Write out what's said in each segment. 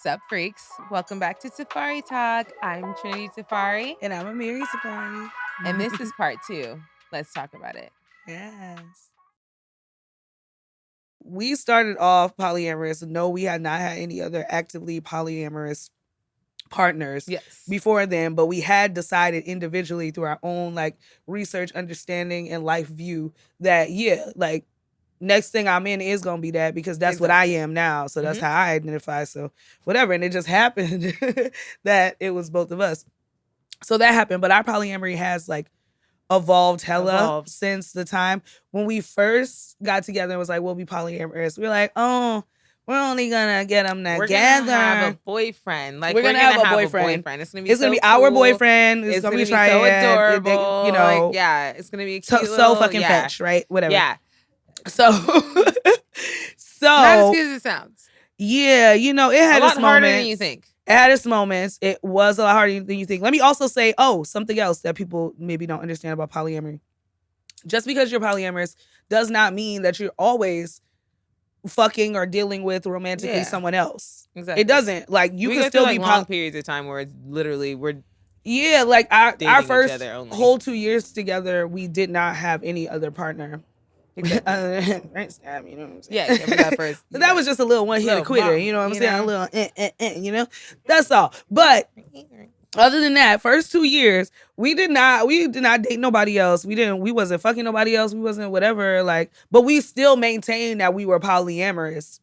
up, freaks? Welcome back to Safari Talk. I'm Trinity Safari. And I'm Amiri Safari. And this is part 2. Let's talk about it. Yes. We started off polyamorous. No, we had not had any other actively polyamorous partners before then, but we had decided individually through our own research, understanding, and life view that next thing I'm in is gonna be that, because that's what I am now. So that's how I identify. So whatever. And it just happened that it was both of us. So that happened. But our polyamory has evolved since the time when we first got together and was like, we'll be polyamorous. We're like, oh, we're only gonna get them together. We're gonna have a boyfriend. We're gonna have a boyfriend. It's gonna be our boyfriend. It's gonna be so adorable. It's gonna be a cute so fucking fetch, right? Whatever. Yeah. So not as good as it sounds. Yeah, it had a lot its harder moments. than you think. It had its moments. It was a lot harder than you think. Let me also say, something else that people maybe don't understand about polyamory. Just because you're polyamorous does not mean that you're always fucking or dealing with romantically someone else. Exactly. It doesn't. You can still be long periods of time where it's literally we're our first whole 2 years together, we did not have any other partner. Other than stab, you know what I'm saying? Yeah, for that first. But that was just a little one hit quitter, you know what I'm saying? A little that's all. But other than that, first 2 years, we did not date nobody else. We wasn't fucking nobody else. We wasn't whatever, but we still maintained that we were polyamorous.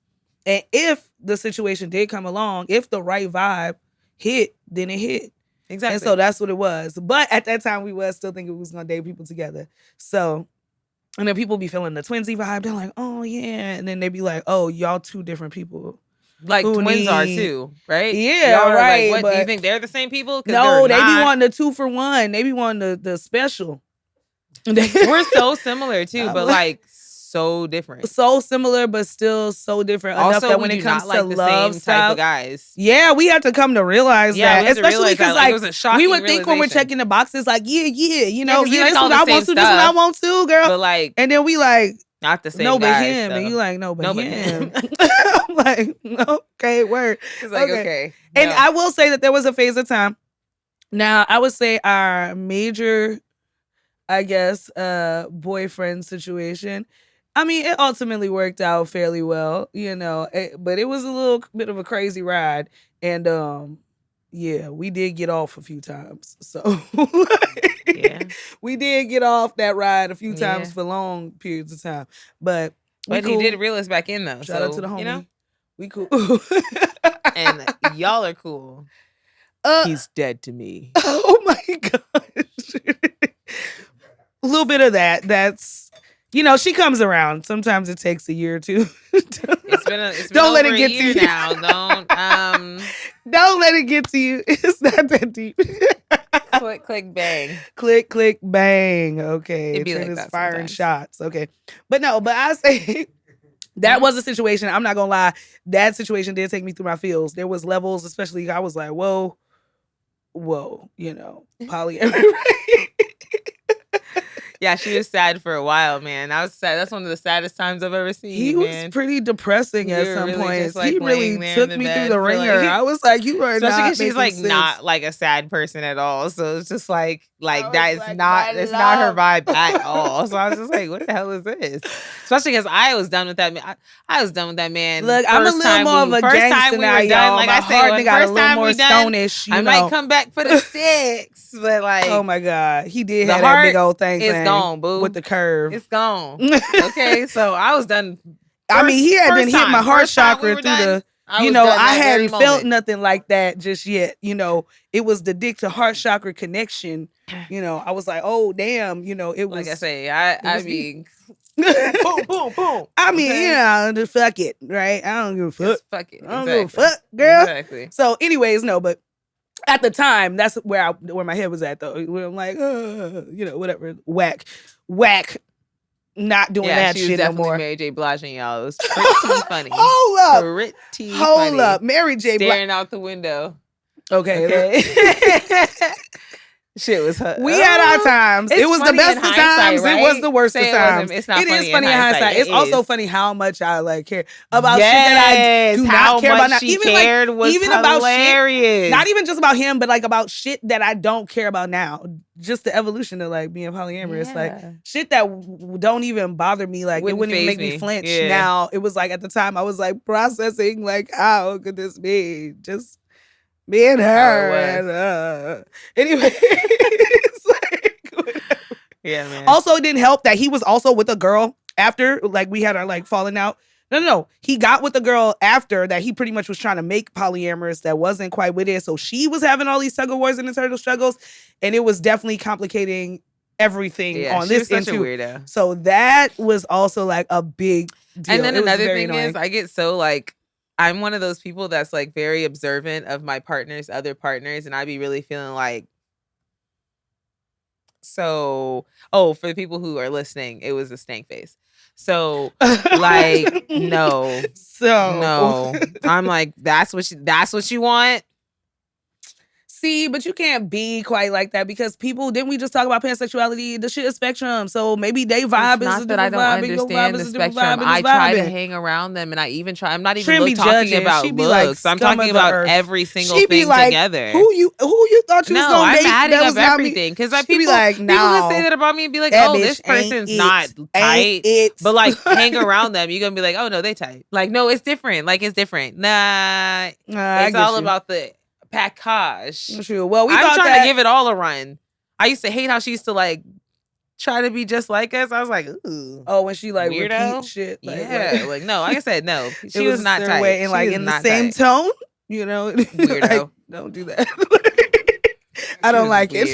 And if the situation did come along, if the right vibe hit, then it hit. Exactly. And so that's what it was. But at that time, we was still thinking we was gonna date people together. So, and then people be feeling the twinsy vibe. They're like, oh yeah. And then they be like, oh, y'all two different people. Twins are too, right? Yeah, y'all right. What, do you think they're the same people? No, they be wanting the 2 for 1. They be wanting the special. We're so similar too, but so different. So similar, but still so different. Also, enough that when it comes to the love same stuff, type of guys. Yeah, we had to come to realize that. Especially because it was a shocking we would think when we're checking the boxes, this is what I want to, stuff, this is what I want to, girl. But and then we not the same. No, but guys, him, though. and you no, but him. I'm like, okay, word. It's okay. And I will say that there was a phase of time. Now, I would say our major, I guess, boyfriend situation. I mean, it ultimately worked out fairly well, but it was a little bit of a crazy ride. And we did get off a few times. So we did get off that ride a few times for long periods of time. But he did reel us back in though. Shout out to the homie. We cool. And y'all are cool. He's dead to me. Oh my gosh. A little bit of that. That's she comes around. Sometimes it takes a year or two. It's been don't let it get to you now. Don't let it get to you. It's not that deep. Click, click, bang. Click, click, bang. Okay. It'd be like that firing sometimes. shots. Okay. But I say that was a situation. I'm not gonna lie. That situation did take me through my feels. There was levels, especially I was like, whoa, polyamory. Yeah, she was sad for a while, man. I was sad. That's one of the saddest times I've ever seen. He was pretty depressing at some points. He really took me through the ringer. I was like, you are especially not. Especially because she's not a sad person at all. So it's just that is not. It's not her vibe at all. So I was just like, what the hell is this? Especially because I was done with that man. I was done with that man. Look, I'm a little more of a gangster now, y'all. Like I said, got a little more stonish. I might come back for the 6, but oh my god, he did have that big old thing. It's gone, boo. With the curve. It's gone. Okay, so I was done. He hadn't hit my heart chakra through the. I hadn't felt nothing like that just yet. It was the dick to heart chakra connection. I was like, oh damn. It was. Like I say, I mean. Boom, boom, boom. I mean, just fuck it, right? I don't give a fuck. Just fuck it. I don't give a fuck, girl. Exactly. So, anyways, no, but at the time, that's where my head was at, though. Where I'm like, whatever, whack, not doing that shit no more. Mary J. Blige and y'all. It was pretty funny. Hold up, Mary J. Blige staring out the window. Okay. Shit was we had our times. It was the best of times. Right? It was the worst of times. It's not funny. It is funny in hindsight. It's also funny how much I like care about shit that I do not care about now. Even cared was even hilarious. About shit, not even just about him, but like about shit that I don't care about now. Just the evolution of like being polyamorous, like shit that don't even bother me. Like it wouldn't even make me flinch. Now it was like at the time I was like processing like how could this be just me and her. Anyway. Yeah, man. Also, it didn't help that he was also with a girl after, like, we had our, like, falling out. No. He got with the girl after that he pretty much was trying to make polyamorous that wasn't quite with it. So she was having all these tug of wars and internal struggles. And it was definitely complicating everything on this end, too. Weirdo. So that was also, like, a big deal. And then another thing is, I get so, like, I'm one of those people that's, like, very observant of my partners, other partners. And I be really feeling like, so, for the people who are listening, it was a stank face. So, like, no. I'm like, that's what you want? See, but you can't be quite like that because people, didn't we just talk about pansexuality? The shit is spectrum. So maybe they vibe is a different vibe. It's not that I don't understand the spectrum. I try to hang around them and I even try. I'm not even talking about looks. I'm talking about every single thing together. Who you thought you was going to date? I'm adding up everything. Because people can say that about me and be like, oh, this person's not tight. But like hang around them. You're going to be like, oh, no, they tight. Like, no, it's different. Like, it's different. Nah, it's all about the package. True. Well, I'm trying to give it all a run. I used to hate how she used to like try to be just like us. I was like, ooh. Oh, when she like weirdo repeat shit. Like no. Like I said, no. She was not tight. And like in the same tone, you know. Weirdo. Like, don't do that. I don't like it.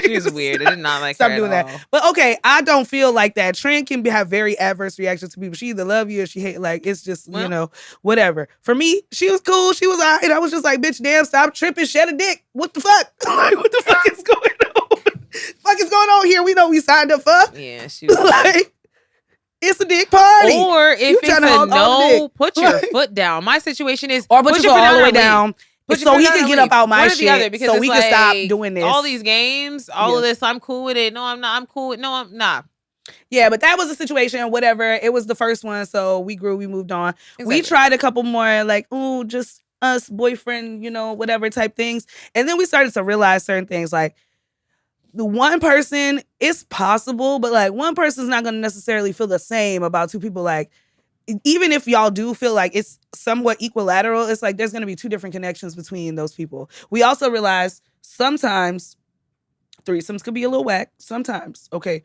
She was weird. I did not like Stop her doing at that. all. But okay, I don't feel like that. Trent can have very adverse reactions to people. She either love you or she hate. Like it's just you know whatever. For me, she was cool. She was alright. I was just like, bitch, damn, stop tripping, shed a dick. What the fuck? Like what the fuck is going on? Fuck is going on here? We know we signed up for. Yeah, she was like. It's a dick party. Or if it's a no, put your foot down. My situation is or put your foot all the way down. So he can get up out my shit, because so we can stop doing this. All these games, all of this, I'm cool with it. No, I'm not. I'm cool with I'm not. Yeah, but that was a situation, whatever. It was the first one, so we grew, we moved on. Exactly. We tried a couple more, like, ooh, just us, boyfriend, you know, whatever type things. And then we started to realize certain things, like, the one person, it's possible, but, like, one person's not going to necessarily feel the same about two people, like, even if y'all do feel like it's somewhat equilateral, it's like there's going to be two different connections between those people. We also realize sometimes threesomes could be a little whack. Sometimes, okay?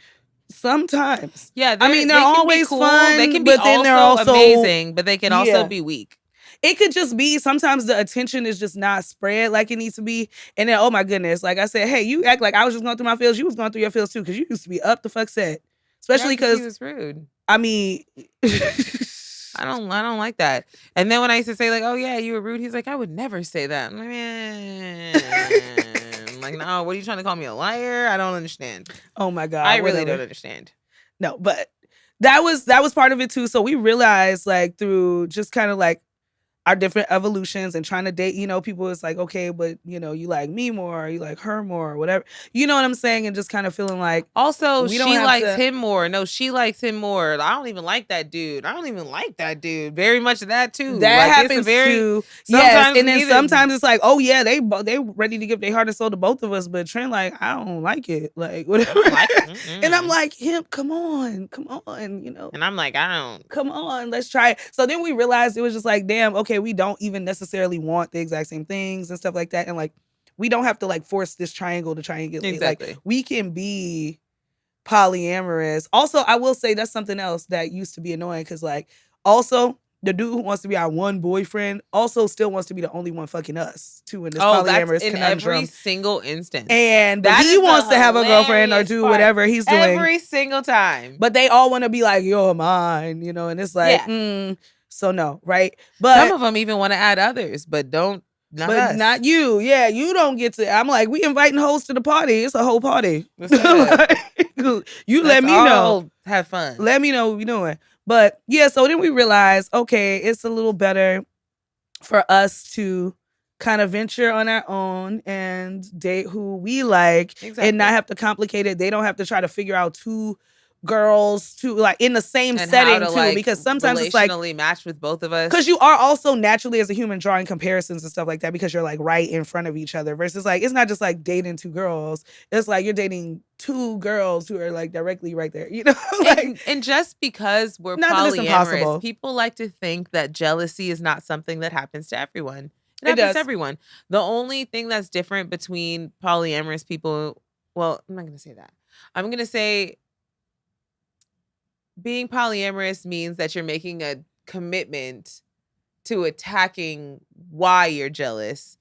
Sometimes. Yeah, I mean, they're always cool. fun. They can be also amazing, but they can also be weak. It could just be sometimes the attention is just not spread like it needs to be. And then, oh my goodness, like I said, hey, you act like I was just going through my feels. You was going through your feels too, because you used to be up the fuck set. Especially because he was rude. I mean, I don't like that. And then when I used to say like, oh yeah, you were rude, he's like, I would never say that. I'm like, man. Like, no, what are you trying to call me, a liar? I don't understand. Oh my God. I really don't understand. No, but that was part of it too. So we realized like through just kind of like our different evolutions and trying to date, you know, people is like, okay, but you know, you like me more, or you like her more, or whatever. You know what I'm saying? And just kind of feeling like also she likes him more. No, she likes him more. I don't even like that dude. Very much of that too. That like, happens too. Yes, and then sometimes it's like, oh yeah, they ready to give their heart and soul to both of us, but Trent like, I don't like it. Like whatever. And I'm like, him, come on, you know. And I'm like, I don't. Come on, let's try it. So then we realized it was just like, damn, okay, we don't even necessarily want the exact same things and stuff like that. And like, we don't have to like force this triangle to triangulate. Exactly. Like, we can be polyamorous. Also, I will say that's something else that used to be annoying because like, also the dude who wants to be our one boyfriend also still wants to be the only one fucking us too in this polyamorous in conundrum. Every single instance. And he wants to have a girlfriend or do whatever he's doing every single time. But they all want to be like, you're mine, you know. And it's like, so no, right? But some of them even want to add others, but not us. Not you. Yeah, you don't get to. I'm like, we inviting hoes to the party. It's a whole party. You let me know. Have fun. Let me know what we're doing. But yeah, so then we realized, okay, it's a little better for us to kind of venture on our own and date who we like and not have to complicate it. They don't have to try to figure out two girls to like in the same and setting to, too, because sometimes it's like match with both of us, because you are also naturally as a human drawing comparisons and stuff like that because you're like right in front of each other versus like it's not just like dating two girls, it's like you're dating two girls who are like directly right there, you know. Like, and just because we're polyamorous, people like to think that jealousy is not something that happens to everyone. It happens to everyone. The only thing that's different between polyamorous people, well, I'm not going to say that. I'm going to say being polyamorous means that you're making a commitment to attacking why you're jealous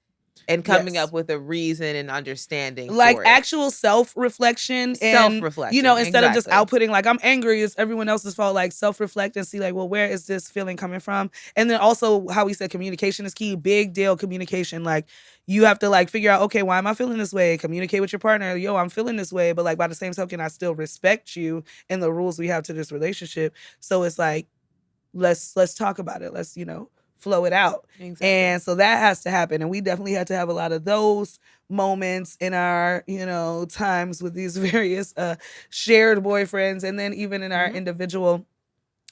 and coming up with a reason and understanding, like for it. Actual self-reflection and you know, instead of just outputting like I'm angry, it's everyone else's fault. Like self-reflect and see like, well, where is this feeling coming from? And then also how we said communication is key. Big deal, communication. Like you have to like figure out, okay, why am I feeling this way? Communicate with your partner. Yo, I'm feeling this way, but like by the same token, I still respect you and the rules we have to this relationship. So it's like let's talk about it. Let's, you know, flow it out. Exactly. And so that has to happen. And we definitely had to have a lot of those moments in our, you know, times with these various shared boyfriends and then even in our individual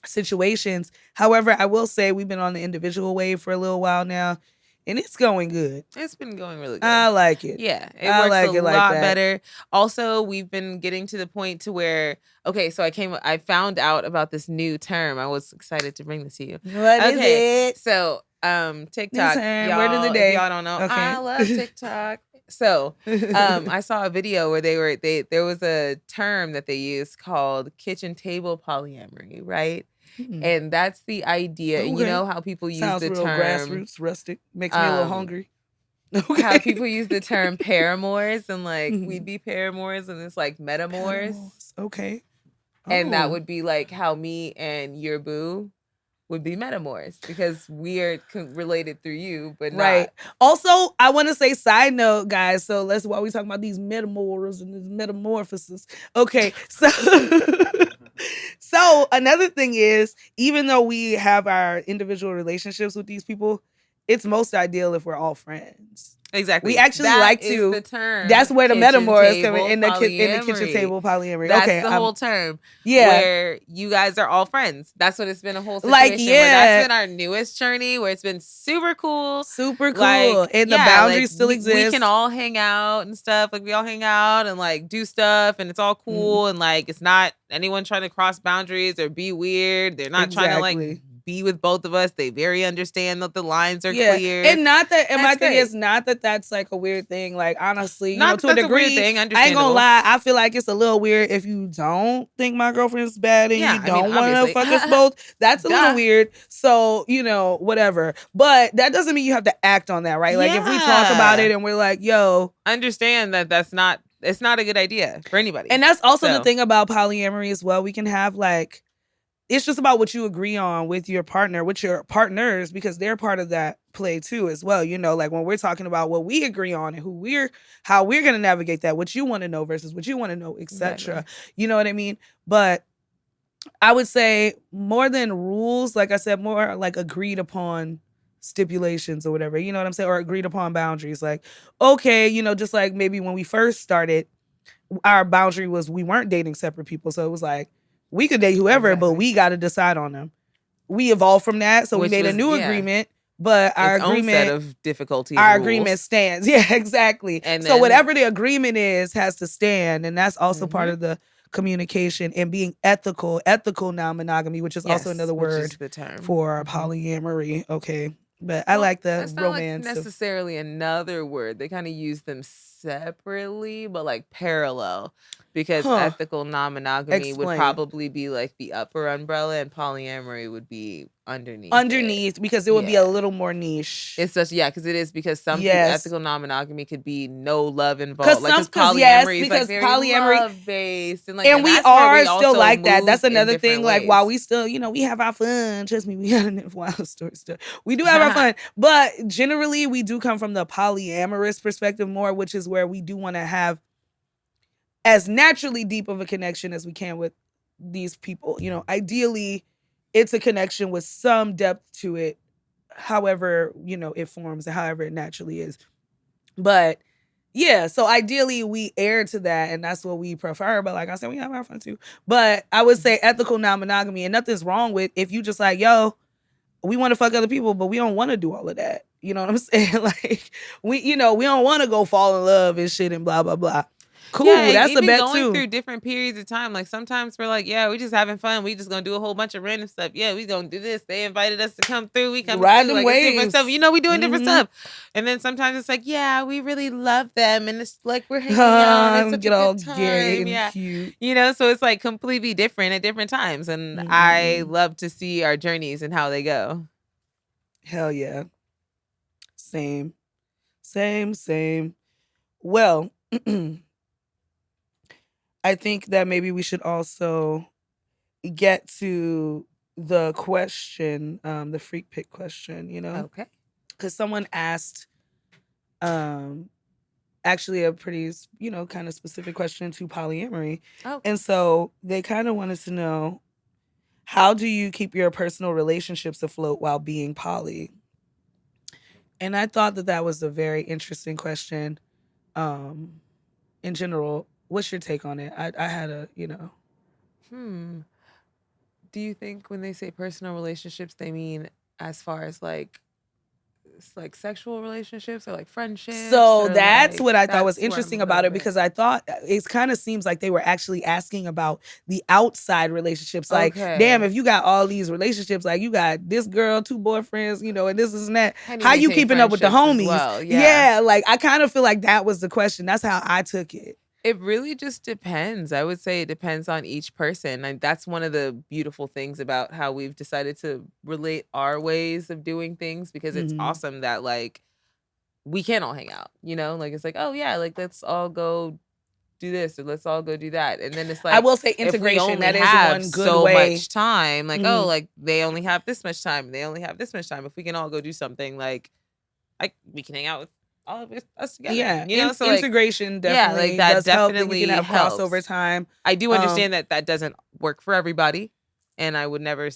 situations. However, I will say we've been on the individual wave for a little while now. And it's going good. It's been going really good. I like it. Yeah, it works a lot better. Also, we've been getting to the point to where, okay, so I found out about this new term. I was excited to bring this to you. What is it? So, TikTok. Word of the day. If y'all don't know, okay. I love TikTok. So, I saw a video where there was a term that they used called kitchen table polyamory, right? And that's the idea. Okay. You know how people use the term grassroots, rustic, makes me a little hungry. Okay. How people use the term paramours and like we'd be paramours and it's like metamours. Okay. And that would be like how me and your boo would be metamours because we are related through you, but right. Not. Also, I want to say side note, guys. So while we talking about these metamours and this metamorphosis. Okay, so so another thing is, even though we have our individual relationships with these people, it's most ideal if we're all friends. Exactly. We actually like to. The term. That's where the metaphor is coming in the kitchen table polyamory. That's okay, the whole term. Yeah, where you guys are all friends. That's what it's been a whole situation. Like that's been our newest journey where it's been super cool, like, and the boundaries still exist. We can all hang out and stuff. Like we all hang out and like do stuff, and it's all cool. And like it's not anyone trying to cross boundaries or be weird. They're not trying to like be with both of us. They very understand that the lines are clear. And not that, and my thing is not that that's like a weird thing. Like honestly, you know, to a degree, I ain't gonna lie. I feel like it's a little weird if you don't think my girlfriend's bad and you don't want to fuck us both. That's a little weird. So, you know, whatever. But that doesn't mean you have to act on that, right? Like if we talk about it and we're like, yo, understand that it's not a good idea for anybody. And that's also the thing about polyamory as well. We can have like, it's just about what you agree on with your partner, with your partners, because they're part of that play too as well. You know, like when we're talking about what we agree on and how we're going to navigate that, what you want to know versus what you want to know, etc. Exactly. You know what I mean? But I would say more than rules, like I said, more like agreed upon stipulations or whatever, you know what I'm saying? Or agreed upon boundaries. Like, okay, you know, just like maybe when we first started, our boundary was we weren't dating separate people. So it was like, we could date whoever, but we got to decide on them. We evolved from that, so we made a new agreement. But our agreement, own set of difficulties, our agreement stands. Yeah, exactly. And so whatever the agreement is has to stand, and that's also part of the communication and being ethical non-monogamy, which is also another word for polyamory. Okay. But I like the it's not romance. Like necessarily another word. They kind of use them separately, but like parallel. Because ethical non-monogamy would probably be like the upper umbrella and polyamory would be underneath because it would be a little more niche. It's just because some ethical non-monogamy could be no love involved. Because polyamory is like very love based and we are still like that. That's another thing. Like while we still, you know, we have our fun. Trust me, we had a wild story stuff. We do have our fun, but generally we do come from the polyamorous perspective more, which is where we do want to have as naturally deep of a connection as we can with these people. You know, ideally, it's a connection with some depth to it however, it forms and however it naturally is. But yeah, so ideally we err to that, and that's what we prefer. But like I said, we have our fun too. But I would say ethical non-monogamy, and nothing's wrong with if you just like, yo, we want to fuck other people, but we don't want to do all of that. You know what I'm saying? Like we don't want to go fall in love and shit and blah blah blah. Cool, yeah, that's a bet going too. through different periods of time. Like sometimes we're like, yeah, we just having fun. We just gonna do a whole bunch of random stuff. Yeah, we gonna do this. They invited us to come through. We come Ride through. them Like it's different waves. stuff. We doing different stuff. And then sometimes it's like, yeah, we really love them, and it's like we're hanging out. And it's such a good time. Gay and cute. So it's like completely different at different times, and I love to see our journeys and how they go. Hell yeah. Same. Well, I think that maybe we should also get to the question, the freak pick question, Okay. Because someone asked actually a pretty, kind of specific question to polyamory. Okay. And so they kind of wanted to know, how do you keep your personal relationships afloat while being poly? And I thought that was a very interesting question. In general, what's your take on it? I had a, Do you think when they say personal relationships, they mean as far as like sexual relationships or like friendships? So that's what I thought was interesting about it, because I thought it kind of seems like they were actually asking about the outside relationships. Like, damn, if you got all these relationships, like you got this girl, 2 boyfriends, and this and that, how you keeping up with the homies? Well, yeah, like I kind of feel like that was the question. That's how I took it. It really just depends. I would say it depends on each person. And that's one of the beautiful things about how we've decided to relate our ways of doing things, because it's awesome that like we can all hang out, like it's like, oh yeah, like let's all go do this or let's all go do that. And then it's like, I will say integration, that is one good so way. much time, like oh, like they only have this much time, they only have this much time. If we can all go do something, like we can hang out with all of us together. Yeah, so integration definitely, like that does definitely help. You can have helps. crossover time. I do understand that doesn't work for everybody, and I would never,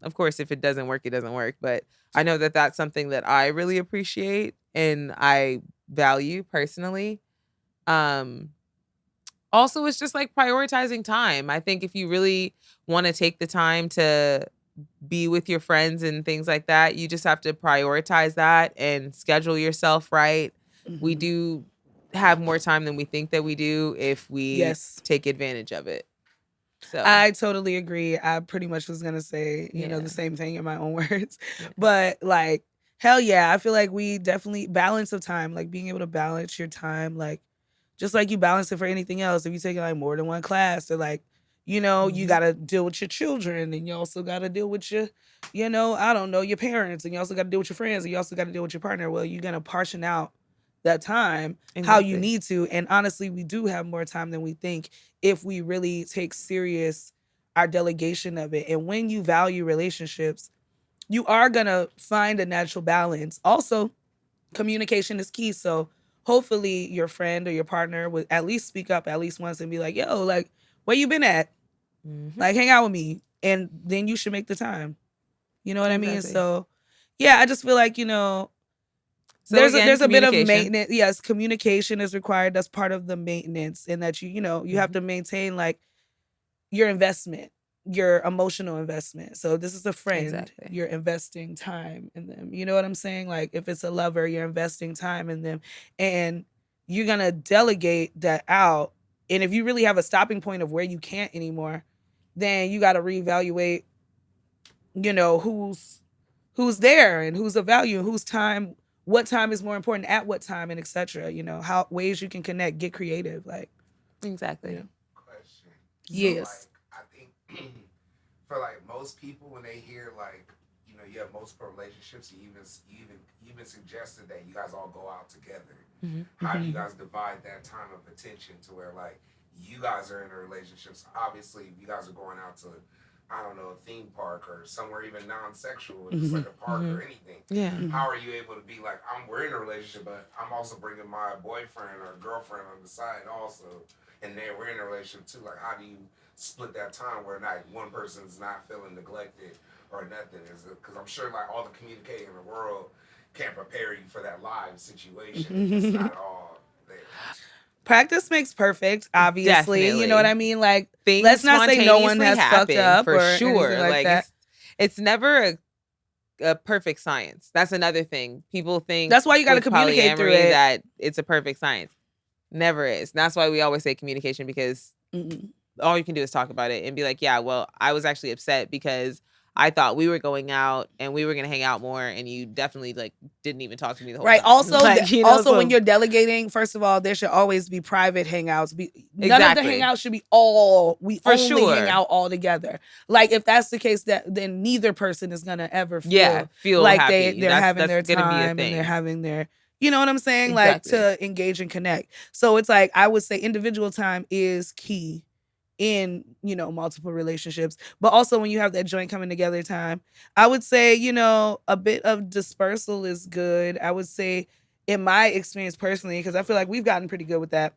of course, if it doesn't work, it doesn't work. But I know that that's something that I really appreciate and I value personally. Also, it's just like prioritizing time. I think if you really want to take the time to be with your friends and things like that, you just have to prioritize that and schedule yourself right. We do have more time than we think that we do if we take advantage of it. So I totally agree. I pretty much was gonna say, the same thing in my own words. But like, hell yeah, I feel like we definitely balance of time, like being able to balance your time, like just like you balance it for anything else. If you take like more than one class, or like, you gotta deal with your children, and you also gotta deal with your, I don't know, your parents, and you also gotta deal with your friends, and you also gotta deal with your partner. Well, you're gonna portion out that time how you need to. And honestly, we do have more time than we think if we really take serious our delegation of it. And when you value relationships, you are gonna find a natural balance. Also, communication is key. So hopefully your friend or your partner would at least speak up at least once and be like, yo, like, where you been at? Like, hang out with me. And then you should make the time. You know what I mean? So yeah, I just feel like, so there's a bit of maintenance. Yes, communication is required. That's part of the maintenance, and that you have to maintain like your investment, your emotional investment. So this is a friend, you're investing time in them. You know what I'm saying? Like if it's a lover, you're investing time in them, and you're gonna delegate that out. And if you really have a stopping point of where you can't anymore, then you got to reevaluate. Who's there and who's of value and whose time. What time is more important at what time, and etc. How ways you can connect, get creative, like exactly. Question. Yes. So, I think for like most people, when they hear like you have multiple relationships, you even suggested that you guys all go out together. How do you guys divide that time of attention to where like you guys are in a relationships? Obviously, if you guys are going out to, I don't know, a theme park or somewhere even non-sexual, just like a park or anything. Yeah. How are you able to be like, we're in a relationship, but I'm also bringing my boyfriend or girlfriend on the side also, and then we're in a relationship too. Like, how do you split that time where not one person's not feeling neglected or nothing? Because I'm sure like all the communicating in the world can't prepare you for that live situation. It's not all there. Practice makes perfect, obviously. Definitely. You know what I mean? Like, things let's not say no one has fucked up for or sure. anything like that. It's never a perfect science. That's another thing. People think that's why you got to communicate through it. That it's a perfect science. Never is. And that's why we always say communication, because all you can do is talk about it and be like, yeah, well, I was actually upset because I thought we were going out and we were going to hang out more, and you definitely like didn't even talk to me the whole time. Also, like, also when you're delegating, first of all, there should always be private hangouts. None of the hangouts should be we only hang out all together. Like, if that's the case, then neither person is gonna ever feel like happy. they're having their time and they're having their, you know what I'm saying? Exactly. Like, to engage and connect. So it's like, I would say individual time is key in, you know, multiple relationships, but also when you have that joint coming together time, I would say, you know, a bit of dispersal is good. I would say, in my experience personally, because I feel like we've gotten pretty good with that.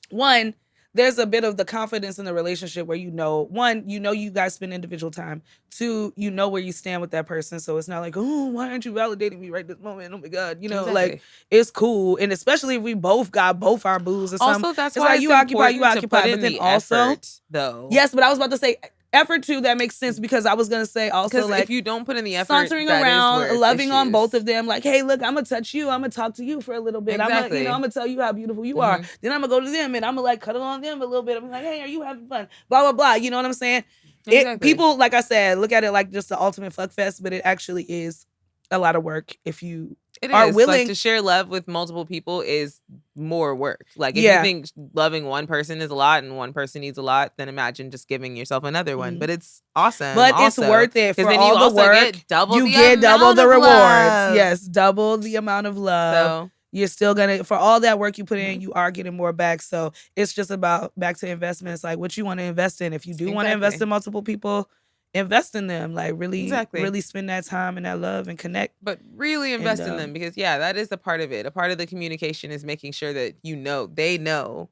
One, there's a bit of the confidence in the relationship where, you know, you guys spend individual time. Two, you know where you stand with that person. So it's not like, oh, why aren't you validating me right this moment? Oh my God. You know, like, it's cool. And especially if we both got both our booze or something. Also, that's it's why like, you occupy. But then also, effort, though. Yes, but I was about to say effort too. That makes sense, because I was gonna say also, like, if you don't put in the effort, sauntering around, loving on both of them. Like, hey, look, I'm gonna touch you. I'm gonna talk to you for a little bit. Exactly. I'm gonna tell you how beautiful you are. Then I'm gonna go to them and I'm gonna like cuddle on them a little bit. I'm like, hey, are you having fun? Blah blah blah. You know what I'm saying? Exactly. People, like I said, look at it like just the ultimate fuck fest, but it actually is a lot of work if you are willing. Like, to share love with multiple people is more work. Like, if you think loving one person is a lot and one person needs a lot, then imagine just giving yourself another one. But it's awesome. But it's worth it for then all you the work. You get double the rewards. Yes, double the amount of love. So you're still gonna, for all that work you put in, you are getting more back. So it's just about back to investments, like what you want to invest in. If you do want to invest in multiple people, invest in them. Like, really spend that time and that love and connect. But really invest in them, because that is a part of it. A part of the communication is making sure that they know,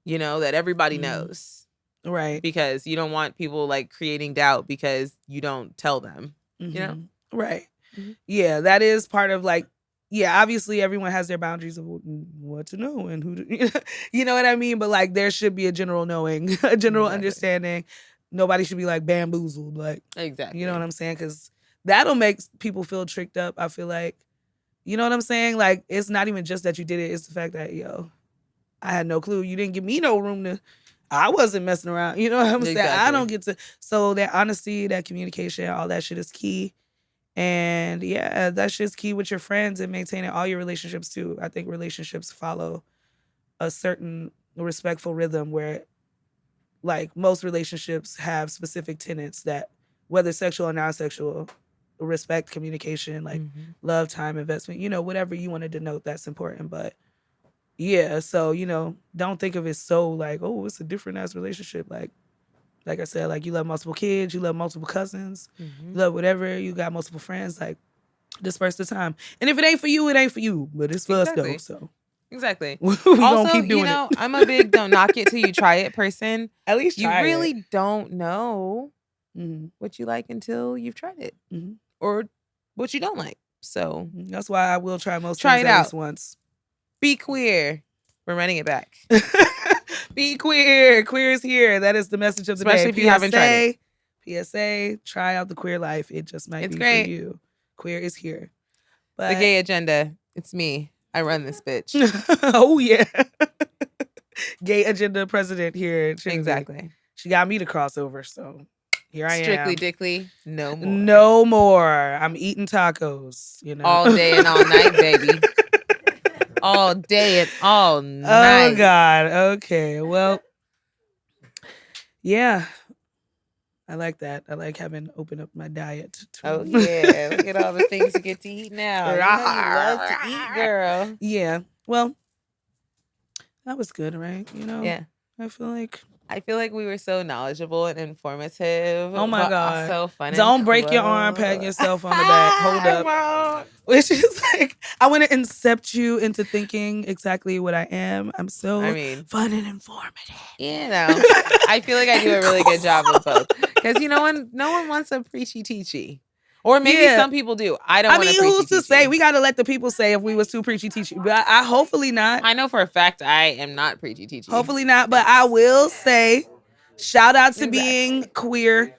that everybody knows. Right. Because you don't want people like creating doubt because you don't tell them. You know? Right. Yeah, that is part of, like, obviously everyone has their boundaries of what to know and who to, you know what I mean? But like, there should be a general knowing, a general understanding. Nobody should be like bamboozled, like, you know what I'm saying? Because that'll make people feel tricked up. I feel like, you know what I'm saying? Like, it's not even just that you did it. It's the fact that, I had no clue. You didn't give me no room to, I wasn't messing around. You know what I'm saying? I don't get to. So that honesty, that communication, all that shit is key. And that shit's key with your friends and maintaining all your relationships too. I think relationships follow a certain respectful rhythm where, like, most relationships have specific tenets that, whether sexual or non-sexual, respect, communication, like love, time, investment, whatever you want to denote, that's important. But so, don't think of it so like, oh, it's a different ass relationship. Like I said, like, you love multiple kids, you love multiple cousins, you love whatever, you got multiple friends, like, disperse the time. And if it ain't for you, it ain't for you. But it's for us though, so. Exactly. We also, keep doing it. I'm a big don't knock it till you try it person. At least you really don't know what you like until you've tried it, or what you don't like. So that's why I will try most things it out at least once. Be queer. We're running it back. Be queer. Queer is here. That is the message of the day. Especially if you haven't tried it. PSA, try out the queer life. It just might be great for you. Queer is here. But the gay agenda. It's me. I run this bitch. Oh, yeah. Gay agenda president here. Exactly. She got me to cross over, so here I am. Strictly dickly, no more. No more. I'm eating tacos, all day and all night, baby. All day and all night. Oh, God. Okay. Well, yeah. I like that. I like having opened up my diet. Oh, yeah. Look at all the things you get to eat now. You love to eat, girl. Yeah. Well, that was good, right? Yeah. I feel like I feel like we were so knowledgeable and informative. Oh my God. So fun. Don't break your arm patting yourself on the back. Hold up. Which is like, I want to incept you into thinking exactly what I am. I'm so fun and informative. I feel like I do a really good job of both. Because no one wants a preachy teachy. Or maybe some people do. I don't. I mean, who's to say? We got to let the people say if we was too preachy teachy. But I hopefully not. I know for a fact I am not preachy teachy. Hopefully not. But I will say, shout out to being queer.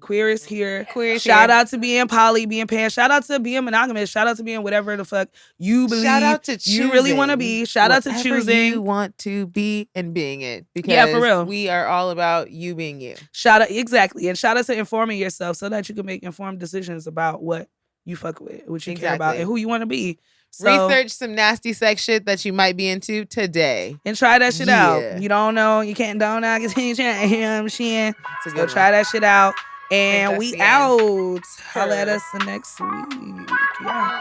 Queer is here. Shout out to being poly, being pan. Shout out to being monogamous. Shout out to being whatever the fuck you believe. Shout out to you really want to be. Shout out to choosing. You want to be and being it. Because for real. We are all about you being you. Shout out, exactly. And shout out to informing yourself so that you can make informed decisions about what you fuck with, what you care about, and who you want to be. So, research some nasty sex shit that you might be into today. And try that shit out. You don't know. You can't don't know. So try that shit out. And we out. Holla at us the next week. Yeah.